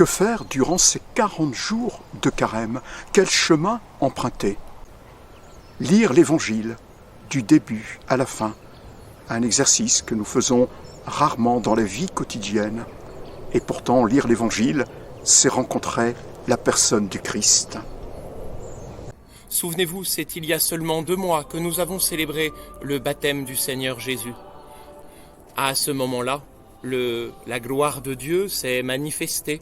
Que faire durant ces 40 jours de carême? Quel chemin emprunter? Lire l'Évangile du début à la fin, un exercice que nous faisons rarement dans la vie quotidienne. Et pourtant, lire l'Évangile, c'est rencontrer la personne du Christ. Souvenez-vous, c'est il y a seulement 2 mois que nous avons célébré le baptême du Seigneur Jésus. À ce moment-là, la gloire de Dieu s'est manifestée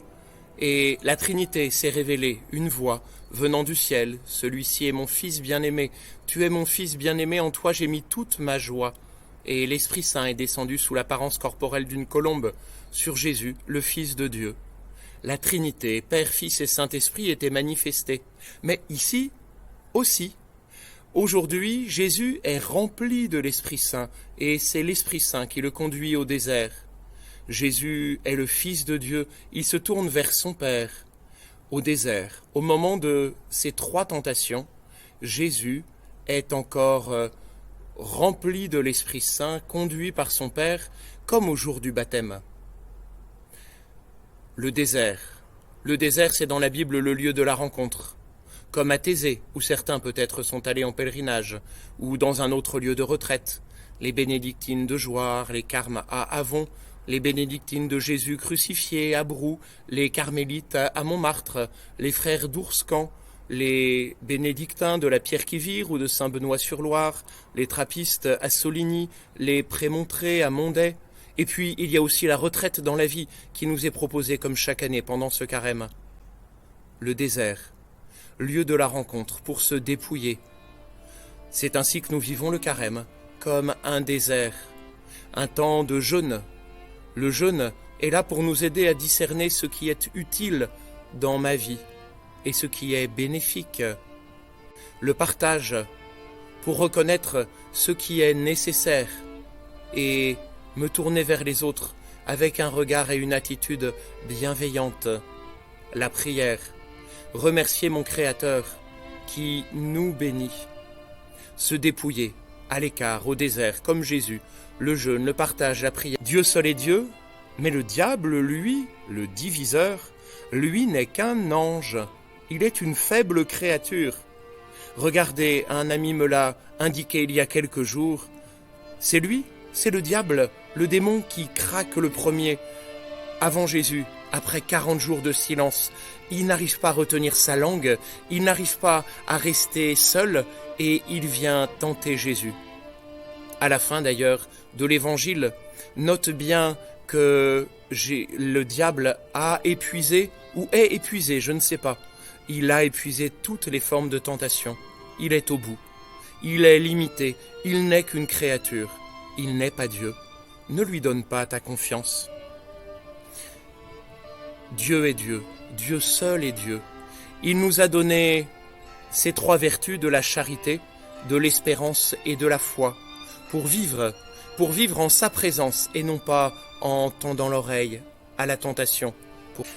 et la Trinité s'est révélée, une voix venant du ciel. Celui-ci est mon Fils bien-aimé. Tu es mon Fils bien-aimé, en toi j'ai mis toute ma joie. Et l'Esprit Saint est descendu sous l'apparence corporelle d'une colombe sur Jésus, le Fils de Dieu. La Trinité, Père, Fils et Saint-Esprit étaient manifestés. Mais ici aussi, aujourd'hui, Jésus est rempli de l'Esprit Saint et c'est l'Esprit Saint qui le conduit au désert. Jésus est le Fils de Dieu, il se tourne vers son Père. Au désert, au moment de ces 3 tentations, Jésus est encore rempli de l'Esprit Saint, conduit par son Père, comme au jour du baptême. Le désert, c'est dans la Bible le lieu de la rencontre, comme à Thésée, où certains peut-être sont allés en pèlerinage, ou dans un autre lieu de retraite, les bénédictines de Jouarre, les Carmes à Avon, les bénédictines de Jésus crucifié à Brou, les carmélites à Montmartre, les frères d'Ourscan, les bénédictins de la Pierre-qui-Vire ou de Saint-Benoît-sur-Loire, les trappistes à Soligny, les prémontrés à Mondet. Et puis il y a aussi la retraite dans la vie qui nous est proposée comme chaque année pendant ce carême. Le désert, lieu de la rencontre pour se dépouiller. C'est ainsi que nous vivons le carême, comme un désert, un temps de jeûne. Le jeûne est là pour nous aider à discerner ce qui est utile dans ma vie et ce qui est bénéfique. Le partage pour reconnaître ce qui est nécessaire et me tourner vers les autres avec un regard et une attitude bienveillante. La prière, remercier mon Créateur qui nous bénit. Se dépouiller à l'écart, au désert, comme Jésus, le jeûne, le partage, la prière. Dieu seul est Dieu, mais le diable, lui, le diviseur, lui n'est qu'un ange. Il est une faible créature. Regardez, un ami me l'a indiqué il y a quelques jours. C'est lui, c'est le diable, le démon qui craque le premier. Avant Jésus, après 40 jours de silence, il n'arrive pas à retenir sa langue, il n'arrive pas à rester seul et il vient tenter Jésus. À la fin d'ailleurs de l'Évangile, note bien que le diable a épuisé, ou est épuisé, je ne sais pas. Il a épuisé toutes les formes de tentation. Il est au bout. Il est limité. Il n'est qu'une créature. Il n'est pas Dieu. Ne lui donne pas ta confiance. Dieu est Dieu. Dieu seul est Dieu. Il nous a donné ces 3 vertus de la charité, de l'espérance et de la foi pour vivre en sa présence et non pas en tendant l'oreille à la tentation.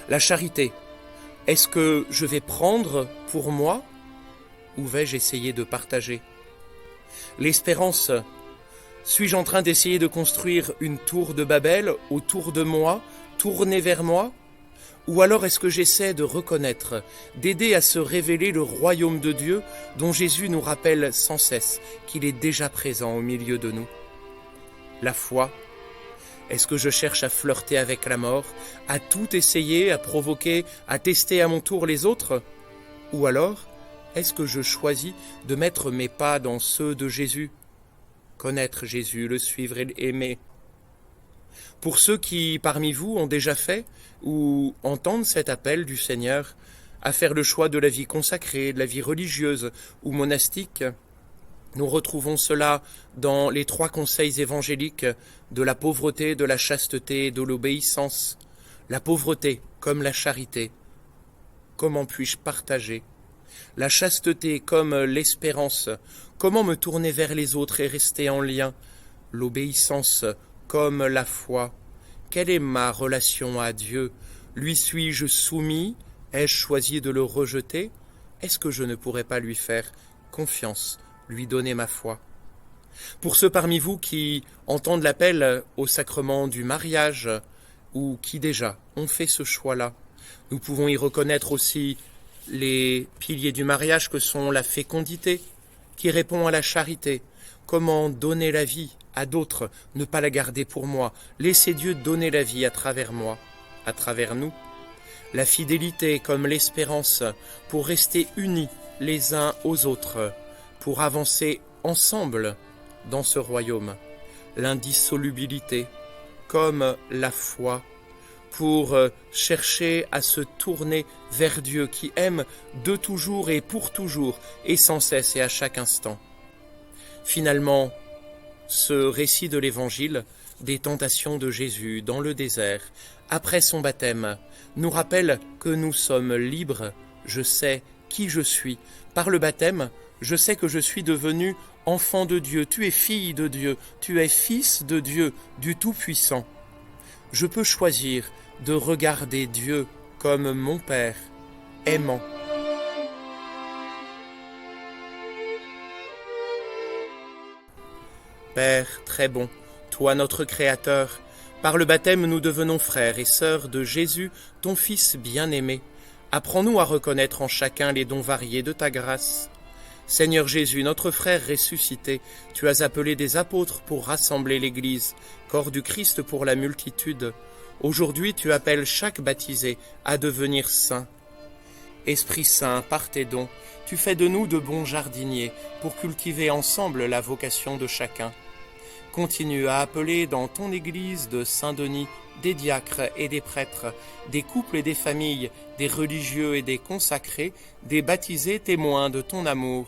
La charité, est-ce que je vais prendre pour moi ou vais-je essayer de partager? L'espérance, suis-je en train d'essayer de construire une tour de Babel autour de moi, tournée vers moi? Ou alors est-ce que j'essaie de reconnaître, d'aider à se révéler le royaume de Dieu dont Jésus nous rappelle sans cesse qu'il est déjà présent au milieu de nous? La foi, est-ce que je cherche à flirter avec la mort, à tout essayer, à provoquer, à tester à mon tour les autres? Ou alors, est-ce que je choisis de mettre mes pas dans ceux de Jésus? Connaître Jésus, le suivre et l'aimer. Pour ceux qui, parmi vous, ont déjà fait ou entendent cet appel du Seigneur à faire le choix de la vie consacrée, de la vie religieuse ou monastique, nous retrouvons cela dans les 3 conseils évangéliques de la pauvreté, de la chasteté et de l'obéissance. La pauvreté comme la charité. Comment puis-je partager? La chasteté comme l'espérance. Comment me tourner vers les autres et rester en lien? L'obéissance comme la foi. Quelle est ma relation à Dieu? Lui suis-je soumis? Ai-je choisi de le rejeter? Est-ce que je ne pourrais pas lui faire confiance, lui donner ma foi? Pour ceux parmi vous qui entendent l'appel au sacrement du mariage ou qui déjà ont fait ce choix-là, Nous pouvons y reconnaître aussi les piliers du mariage que sont la fécondité, qui répond à la charité, comment donner la vie à d'autres, ne pas la garder pour moi, laisser Dieu donner la vie à travers moi, à travers nous. La fidélité comme l'espérance pour rester unis les uns aux autres, pour avancer ensemble dans ce royaume. L'indissolubilité comme la foi, pour chercher à se tourner vers Dieu qui aime de toujours et pour toujours et sans cesse et à chaque instant. Finalement, ce récit de l'Évangile des tentations de Jésus dans le désert, après son baptême, nous rappelle que nous sommes libres. Je sais qui je suis. Par le baptême, je sais que je suis devenu enfant de Dieu. Tu es fille de Dieu, tu es fils de Dieu, du Tout-Puissant. Je peux choisir de regarder Dieu comme mon Père, aimant. Père très bon, toi notre Créateur, par le baptême nous devenons frères et sœurs de Jésus, ton Fils bien-aimé. Apprends-nous à reconnaître en chacun les dons variés de ta grâce. Seigneur Jésus, notre frère ressuscité, tu as appelé des apôtres pour rassembler l'Église, corps du Christ pour la multitude. Aujourd'hui, tu appelles chaque baptisé à devenir saint. Esprit Saint, par tes dons, tu fais de nous de bons jardiniers pour cultiver ensemble la vocation de chacun. Continue à appeler dans ton Église de Saint-Denis des diacres et des prêtres, des couples et des familles, des religieux et des consacrés, des baptisés témoins de ton amour.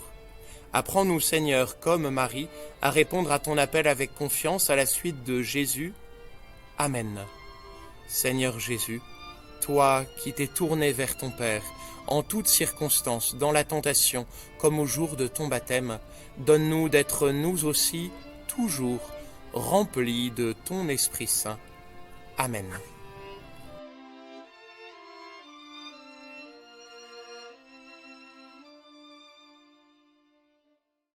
Apprends-nous, Seigneur, comme Marie, à répondre à ton appel avec confiance à la suite de Jésus. Amen. Seigneur Jésus, toi qui t'es tourné vers ton Père, en toutes circonstances, dans la tentation, comme au jour de ton baptême, donne-nous d'être nous aussi, toujours, remplis de ton Esprit Saint. Amen.